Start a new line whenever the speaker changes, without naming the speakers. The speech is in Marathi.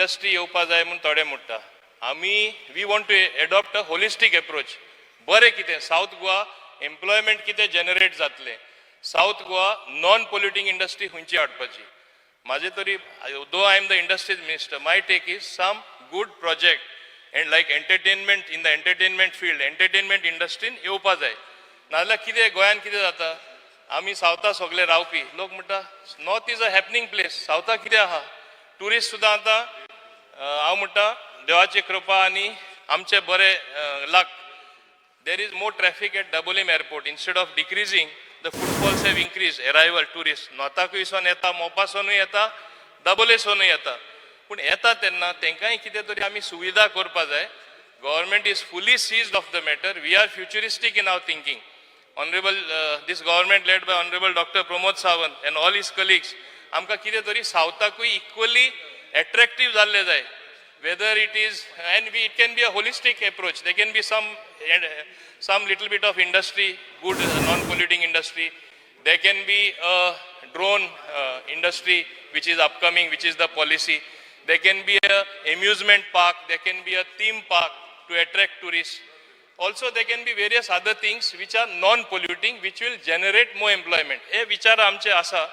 इंडस्ट्री येवपा जाय म्हणून थोडे म्हणटा. We want to adopt a holistic approach. बरें कितें साऊथ गोवा एम्प्लॉयमेंट कितें जनरेट जातलें, south Goa non polluting industry खंयची हाडपाची. माझे तरी though I am the industries minister, my take is some good project and like entertainment in the entertainment field, entertainment इंडस्ट्रीन येवपा जाय. नाजाल्यार कितें गोंयान कितें जाता, आमी सावथा सगळे रावपी लोक म्हणटा north is a happening place, सावथा कितें आहा, ट्युरिस्ट सुद्दां आतां हांव म्हणटा देवाची कृपा आनी आमचे बरे लक, there is more traffic at Dabolim airport. Instead of decreasing, the footfalls have increased. Arrival tourists नॉर्थाकूय सोन येता, मोपासोनूय येता, दाबोलेसोनूय येता. पूण येता तेन्ना तेंकांय कितें तरी आमी सुविधा करपा जाय. Government is fully seized of the matter. We are futuristic in our thinking. Honorable this government led by Honorable Dr. Pramod Sawant and all his colleagues आमकां कितें तरी सावथाकूय equally attractive जाल्ले जाय. Whether it is, and it can be a holistic approach. There can be some little bit of industry, good non-polluting industry. There can be a drone industry which is upcoming, which is the policy. There can be a amusement park. There can be a theme park to attract tourists. Also, there can be various other things which are non-polluting, which will generate more employment. हे विचार आमचे आसा.